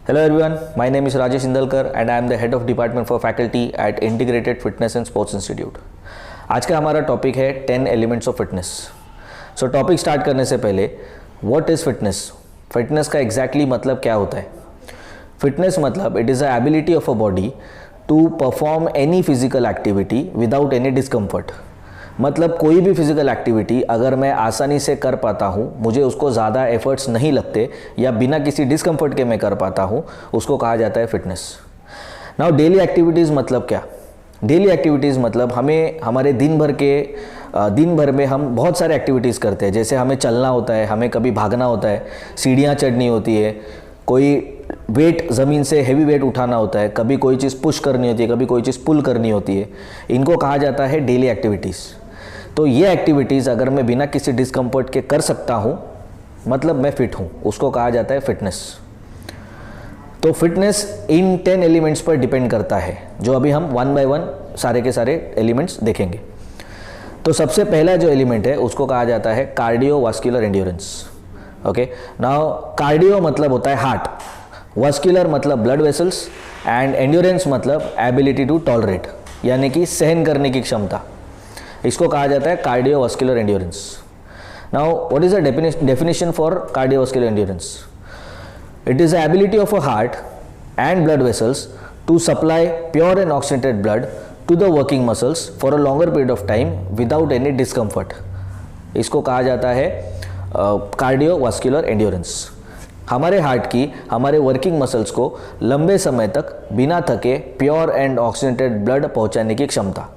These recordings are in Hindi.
Hello everyone, my name is Rajesh Indalkar and I am the head of department for faculty at Integrated Fitness and Sports Institute. आज का हमारा टॉपिक है 10 elements of fitness. So topic start करने से पहले व्हाट इज़ फिटनेस? फिटनेस का एग्जैक्टली मतलब क्या होता है? फिटनेस मतलब it is the ability of a body to perform any physical activity without any discomfort. मतलब कोई भी फिजिकल एक्टिविटी अगर मैं आसानी से कर पाता हूँ, मुझे उसको ज़्यादा एफर्ट्स नहीं लगते या बिना किसी डिस्कम्फर्ट के मैं कर पाता हूँ, उसको कहा जाता है फिटनेस. नाउ डेली एक्टिविटीज़ मतलब क्या? डेली एक्टिविटीज़ मतलब हमें हमारे दिन भर में हम बहुत सारे एक्टिविटीज़ करते हैं. जैसे हमें चलना होता है, हमें कभी भागना होता है, सीढ़ियाँ चढ़नी होती है, कोई वेट ज़मीन से हेवी वेट उठाना होता है, कभी कोई चीज़ पुश करनी होती है, कभी कोई चीज़ पुल करनी होती है. इनको कहा जाता है डेली एक्टिविटीज़. तो ये एक्टिविटीज़ अगर मैं बिना किसी डिस्कम्फर्ट के कर सकता हूँ, मतलब मैं फिट हूँ, उसको कहा जाता है फिटनेस. तो फिटनेस इन 10 एलिमेंट्स पर डिपेंड करता है, जो अभी हम वन बाय वन सारे के सारे एलिमेंट्स देखेंगे. तो सबसे पहला जो एलिमेंट है उसको कहा जाता है cardiovascular endurance. Okay, now cardio मतलब होता है हार्ट, वास्कुलर मतलब ब्लड वेसल्स एंड एंड्योरेंस मतलब एबिलिटी टू टॉलरेट, यानी कि सहन करने की क्षमता. इसको कहा जाता है cardiovascular endurance. Now what is the definition for cardiovascular endurance? It is the ability of a heart and blood vessels to supply pure and oxygenated blood to the working muscles for a longer period of time without any discomfort. इसको कहा जाता है कार्डियोवास्कुलर एंड्योरेंस. हमारे हार्ट की हमारे वर्किंग मसल्स को लंबे समय तक बिना थके प्योर एंड ऑक्सीजनेटेड ब्लड पहुंचाने की क्षमता,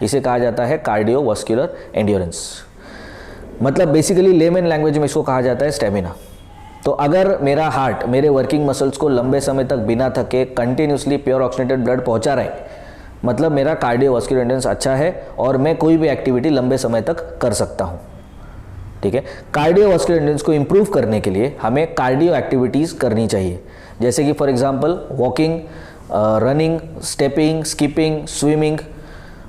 इसे कहा जाता है कार्डियोवास्कुलर एंड्योरेंस. मतलब बेसिकली लेमन लैंग्वेज में इसको कहा जाता है स्टेमिना. तो अगर मेरा हार्ट मेरे वर्किंग मसल्स को लंबे समय तक बिना थके कंटिन्यूसली प्योर ऑक्सीजनेटेड ब्लड पहुंचा रहा है, मतलब मेरा कार्डियोवास्कुलर एंड्योरेंस अच्छा है और मैं कोई भी एक्टिविटी लंबे समय तक कर सकता हूँ. ठीक है. कार्डियोवास्कुलर एंड्योरेंस को इम्प्रूव करने के लिए हमें कार्डियो एक्टिविटीज़ करनी चाहिए, जैसे कि for example walking, running, stepping, skipping, swimming.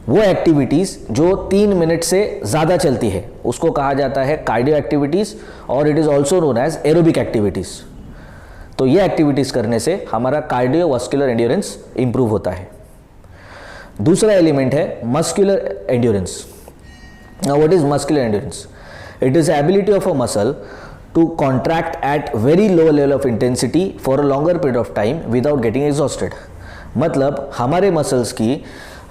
वो एक्टिविटीज़ जो 3 मिनट से ज़्यादा चलती है उसको कहा जाता है कार्डियो एक्टिविटीज़, और it is also known as aerobic activities. तो ये एक्टिविटीज़ करने से हमारा कार्डियोवास्कुलर एंड्योरेंस इम्प्रूव होता है. दूसरा एलिमेंट है muscular endurance. Now what is muscular endurance? It is the ability of a muscle to contract at very low level of intensity for a longer period of time without getting exhausted. मतलब हमारे मसल्स की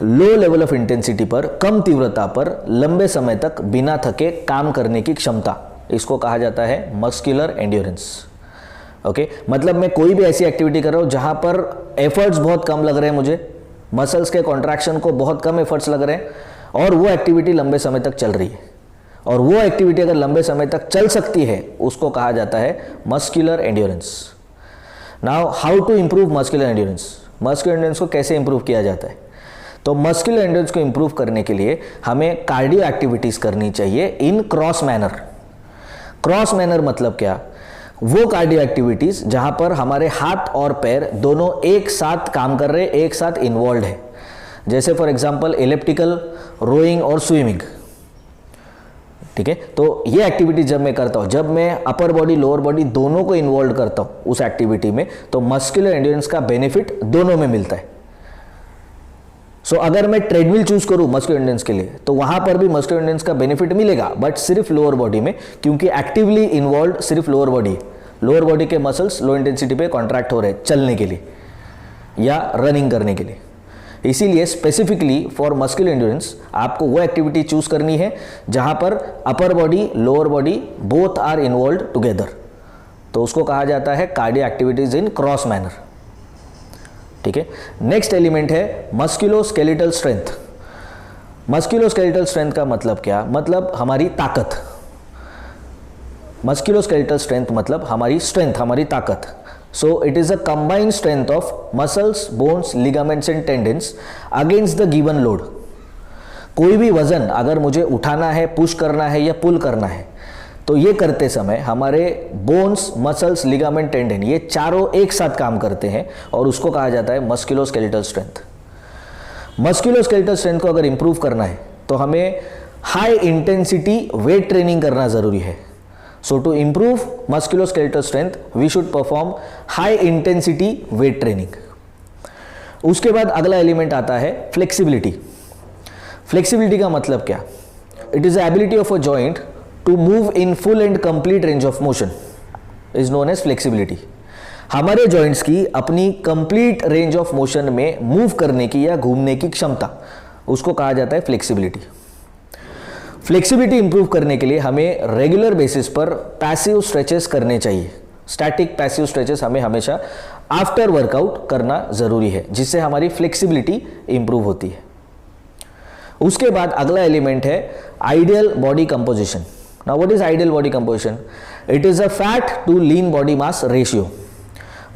लो लेवल ऑफ इंटेंसिटी पर, कम तीव्रता पर लंबे समय तक बिना थके काम करने की क्षमता, इसको कहा जाता है मस्कुलर एंड्योरेंस. ओके, मतलब मैं कोई भी ऐसी एक्टिविटी कर रहा हूँ जहाँ पर एफर्ट्स बहुत कम लग रहे हैं, मुझे मसल्स के कॉन्ट्रैक्शन को बहुत कम एफर्ट्स लग रहे हैं, और वो एक्टिविटी लंबे समय तक चल रही है, और वो एक्टिविटी अगर लंबे समय तक चल सकती है उसको कहा जाता है muscular endurance. Now how to improve muscular endurance? Muscular endurance को कैसे इंप्रूव किया जाता है? तो मस्कुलर एंड्योरेंस को इंप्रूव करने के लिए हमें कार्डियो एक्टिविटीज़ करनी चाहिए इन क्रॉस मैनर. क्रॉस मैनर मतलब क्या? वो कार्डियो एक्टिविटीज़ जहाँ पर हमारे हाथ और पैर दोनों एक साथ काम कर रहे हैं, एक साथ इन्वॉल्व है. जैसे फॉर एग्जाम्पल एलिप्टिकल, रोइंग और स्विमिंग. ठीक है. तो ये एक्टिविटी जब मैं करता हूँ, जब मैं अपर बॉडी लोअर बॉडी दोनों को इन्वॉल्व करता हूँ उस एक्टिविटी में, तो मस्कुलर एंड्योरेंस का बेनिफिट दोनों में मिलता है. सो अगर मैं ट्रेडमिल चूज करूँ मस्कुलर एंड्योरेंस के लिए, तो वहां पर भी मस्कुलर एंड्योरेंस का बेनिफिट मिलेगा, बट सिर्फ लोअर बॉडी में, क्योंकि एक्टिवली इन्वॉल्व सिर्फ लोअर बॉडी के मसल्स लो इंटेंसिटी पे कॉन्ट्रैक्ट हो रहे हैं चलने के लिए या रनिंग करने के लिए. इसीलिए स्पेसिफिकली फॉर मस्कुलर एंड्योरेंस आपको वो एक्टिविटी चूज करनी है जहां पर upper body lower body both are involve together. तो उसको कहा जाता है cardio activities in cross manner. ठीक है. नेक्स्ट एलिमेंट है मस्कुलोस्केलेटल स्ट्रेंथ. मस्कुलोस्केलेटल स्ट्रेंथ का मतलब क्या? मतलब हमारी ताकत. मस्कुलोस्केलेटल स्ट्रेंथ मतलब हमारी स्ट्रेंथ, हमारी ताकत. So it is a combined strength of muscles, bones, ligaments and tendons against the given load. कोई भी वजन अगर मुझे उठाना है, पुश करना है या पुल करना है, तो ये करते समय हमारे बोन्स, मसल्स, लिगामेंट, टेंडन ये चारों एक साथ काम करते हैं, और उसको कहा जाता है मस्कुलोस्केलेटल स्ट्रेंथ. मस्कुलोस्केलेटल स्ट्रेंथ को अगर इंप्रूव करना है तो हमें हाई इंटेंसिटी वेट ट्रेनिंग करना ज़रूरी है. So to improve musculoskeletal strength, we should perform high intensity weight training. उसके बाद अगला एलिमेंट आता है फ्लेक्सिबिलिटी. फ्लेक्सिबिलिटी का मतलब क्या? It is the ability of a joint to move in full and complete range of motion is known as flexibility. हमारे जॉइंट्स की अपनी कंप्लीट रेंज ऑफ मोशन में मूव करने की या घूमने की क्षमता, उसको कहा जाता है फ्लेक्सिबिलिटी. फ्लेक्सिबिलिटी इंप्रूव करने के लिए हमें रेगुलर बेसिस पर पैसिव स्ट्रेचेस करने चाहिए. स्टैटिक पैसिव स्ट्रेचेस हमें हमेशा आफ्टर वर्कआउट करना जरूरी है, जिससे हमारी फ्लेक्सिबिलिटी इंप्रूव होती है. उसके बाद अगला एलिमेंट है ideal body composition. Now what is ideal body composition? It is a fat to lean body mass ratio.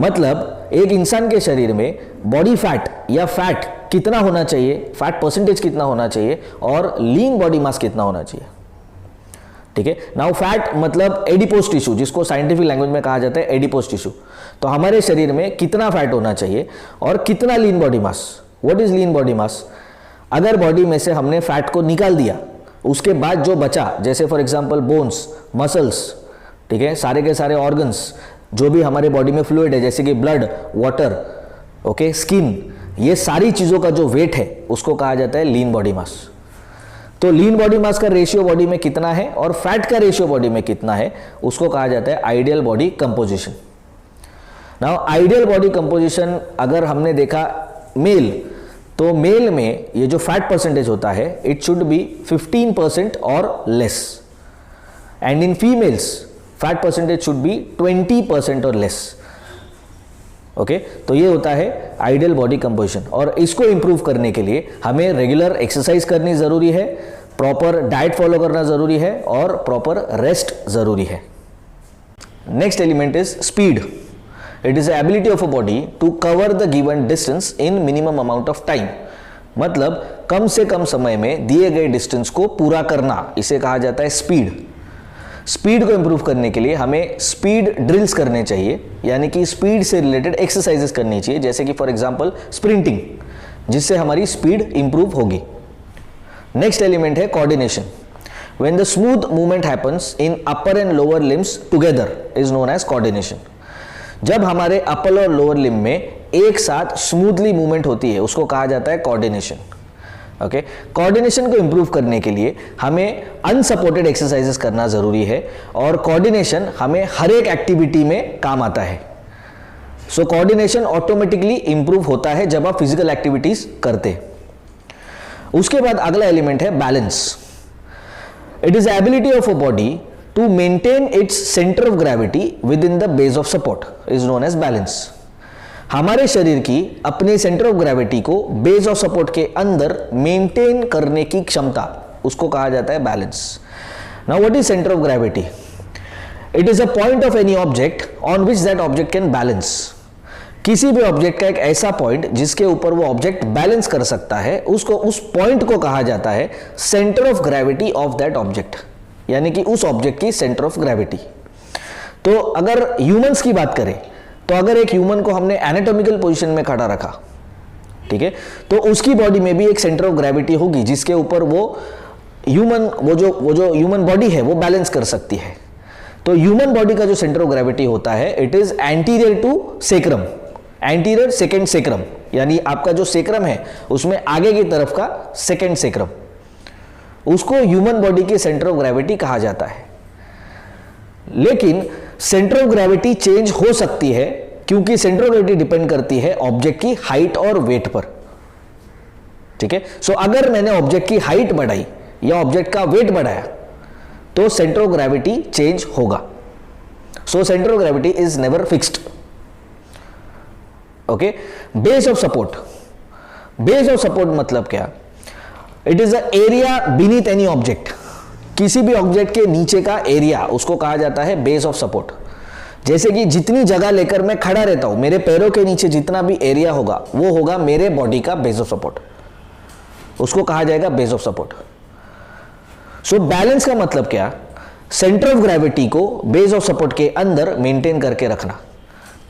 मतलब एक इंसान के शरीर में बॉडी फैट या फैट कितना होना चाहिए, फैट परसेंटेज कितना होना चाहिए और लीन बॉडी मास कितना होना चाहिए. ठीक है. नाउ फैट मतलब एडिपोज टिश्यू, जिसको साइंटिफिक लैंग्वेज में कहा जाता है एडिपोज टिश्यू. तो हमारे शरीर में कितना फैट होना चाहिए और कितना लीन body mass. What is lean body मास? अगर बॉडी में से हमने फैट को निकाल दिया, उसके बाद जो बचा, जैसे फॉर एग्जांपल बोन्स, मसल्स, ठीक है, सारे के सारे ऑर्गन्स, जो भी हमारे बॉडी में फ्लूइड है, जैसे कि ब्लड, वाटर, ओके, स्किन, ये सारी चीजों का जो वेट है उसको कहा जाता है लीन बॉडी मास. तो लीन बॉडी मास का रेशियो बॉडी में कितना है और फैट का रेशियो बॉडी में कितना है, उसको कहा जाता है ideal body composition. Now ideal body composition अगर हमने देखा मेल, तो मेल में ये जो फैट परसेंटेज होता है इट शुड बी 15% और less, and in females fat percentage should be 20% और लेस. ओके, तो ये होता है आइडियल बॉडी कंपोजिशन. और इसको इंप्रूव करने के लिए हमें रेगुलर एक्सरसाइज करनी जरूरी है, प्रॉपर डाइट फॉलो करना जरूरी है और प्रॉपर रेस्ट जरूरी है. Next element is speed. It is the ability of a body to cover the given distance in minimum amount of time. मतलब कम से कम समय में दिए गए डिस्टेंस को पूरा करना, इसे कहा जाता है स्पीड. स्पीड को इंप्रूव करने के लिए हमें स्पीड ड्रिल्स करने चाहिए, यानी कि स्पीड से रिलेटेड एक्सरसाइजेस करनी चाहिए, जैसे कि फॉर एग्जांपल स्प्रिंटिंग, जिससे हमारी स्पीड इंप्रूव होगी. नेक्स्ट एलिमेंट है coordination. When the smooth movement happens in upper and lower limbs together is known as coordination. जब हमारे अपर और लोअर लिम्ब में एक साथ स्मूथली मूवमेंट होती है, उसको कहा जाता है कोऑर्डिनेशन. ओके, कोऑर्डिनेशन को इंप्रूव करने के लिए हमें अनसपोर्टेड एक्सरसाइजेस करना जरूरी है, और कोऑर्डिनेशन हमें हर एक एक्टिविटी में काम आता है. सो कोऑर्डिनेशन ऑटोमेटिकली इंप्रूव होता है जब आप फिजिकल एक्टिविटीज करते. उसके बाद अगला एलिमेंट है balance. It is ability of a body to maintain its centre of gravity within the base of support is known as balance. हमारे शरीर की अपने सेंटर ऑफ ग्रेविटी को बेस ऑफ सपोर्ट के अंदर मेंटेन करने की क्षमता, उसको कहा जाता है balance. Now what is centre of gravity? It is a point of any object on which that object can balance. किसी भी ऑब्जेक्ट का एक ऐसा पॉइंट जिसके ऊपर वो ऑब्जेक्ट बैलेंस कर सकता है, उसको, उस पॉइंट को कहा जाता है centre of gravity of that object, यानी कि उस ऑब्जेक्ट की सेंटर ऑफ ग्रेविटी. तो अगर ह्यूमंस की बात करें, तो अगर एक ह्यूमन को हमने एनाटॉमिकल पोजीशन में खड़ा रखा, ठीक है, तो उसकी बॉडी में भी एक सेंटर ऑफ ग्रेविटी होगी जिसके ऊपर वो जो ह्यूमन बॉडी है वो बैलेंस कर सकती है. तो ह्यूमन बॉडी का जो सेंटर ऑफ ग्रेविटी होता है it is anterior to sacrum, anterior second sacrum, यानी आपका जो सेक्रम है उसमें आगे की तरफ का सेकेंड सेक्रम, उसको ह्यूमन बॉडी के सेंटर ऑफ ग्रेविटी कहा जाता है. लेकिन सेंटर ऑफ ग्रेविटी चेंज हो सकती है, क्योंकि सेंटर ऑफ ग्रेविटी डिपेंड करती है ऑब्जेक्ट की हाइट और वेट पर. ठीक है, सो अगर मैंने ऑब्जेक्ट की हाइट बढ़ाई या ऑब्जेक्ट का वेट बढ़ाया तो सेंटर ऑफ ग्रेविटी चेंज होगा. So centre of gravity is never fixed. Okay, base of support. Base of support मतलब क्या? It is the area beneath any object. किसी भी ऑब्जेक्ट के नीचे का एरिया, उसको कहा जाता है बेस ऑफ सपोर्ट. जैसे कि जितनी जगह लेकर मैं खड़ा रहता हूं, मेरे पैरों के नीचे जितना भी एरिया होगा वो होगा मेरे बॉडी का बेस ऑफ सपोर्ट, उसको कहा जाएगा base of support. So balance का मतलब क्या? सेंटर ऑफ ग्रेविटी को बेस ऑफ सपोर्ट के अंदर मेंटेन करके रखना.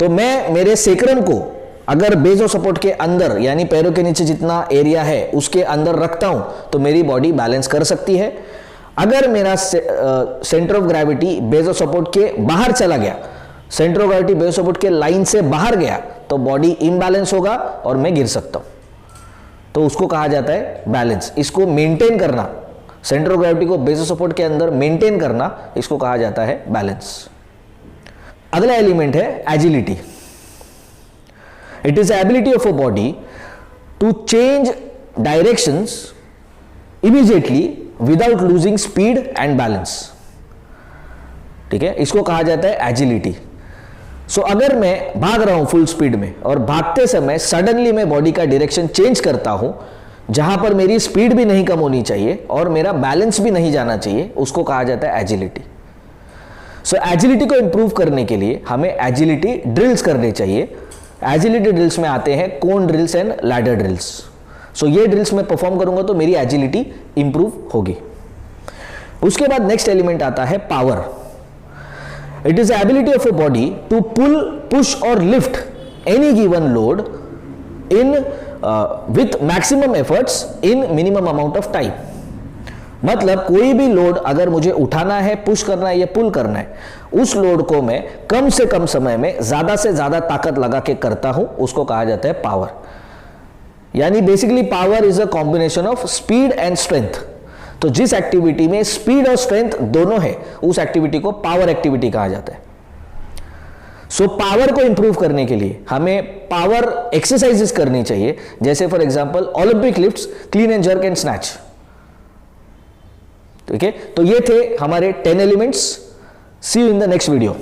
तो मैं मेरे सेक्रम को अगर बेस ऑफ सपोर्ट के अंदर, यानी पैरों के नीचे जितना एरिया है उसके अंदर रखता हूं, तो मेरी बॉडी बैलेंस कर सकती है. अगर मेरा centre of gravity base of support के बाहर चला गया, centre of gravity base of support के लाइन से बाहर गया, तो बॉडी इम्बैलेंस होगा और मैं गिर सकता हूं, तो उसको कहा जाता है बैलेंस। इसको मेंटेन करना, सेंटर ऑफ ग्रेविटी को बेस ऑफ सपोर्ट के अंदर मेंटेन करना, इसको कहा जाता है बैलेंस। अगला एलिमेंट है agility. It is ability of a body to change directions immediately without losing speed and balance. ठीक है, इसको कहा जाता है एजिलिटी। सो अगर मैं भाग रहा हूं फुल स्पीड में और भागते समय सडनली मैं बॉडी का डायरेक्शन चेंज करता हूं, जहां पर मेरी स्पीड भी नहीं कम होनी चाहिए और मेरा बैलेंस भी नहीं जाना चाहिए, उसको कहा जाता है एजिलिटी। सो एजिलिटी को इंप्रूव करने के लिए हमें एजिलिटी ड्रिल्स करने चाहिए। एजिलिटी ड्रिल्स में आते हैं कोन ड्रिल्स एंड लैडर ड्रिल्स। सो ये ड्रिल्स मैं परफॉर्म करूंगा तो मेरी एजिलिटी इंप्रूव होगी। उसके बाद नेक्स्ट एलिमेंट आता है power. It is ability of a body to pull, push और lift any given load in with maximum efforts in minimum amount of time. मतलब कोई भी लोड अगर मुझे उठाना है, पुश करना है या पुल करना है, उस लोड को मैं कम से कम समय में ज्यादा से ज्यादा ताकत लगा के करता हूं, उसको कहा जाता है पावर। यानी basically power is a combination of speed and strength. तो जिस एक्टिविटी में स्पीड और स्ट्रेंथ दोनों है, उस एक्टिविटी को पावर एक्टिविटी कहा जाता है। सो पावर को इंप्रूव करने के लिए हमें पावर एक्सरसाइजेस करनी चाहिए, जैसे for example Olympic lifts, clean and jerk and snatch. ठीक है, तो ये थे हमारे 10 elements. See you in the next video.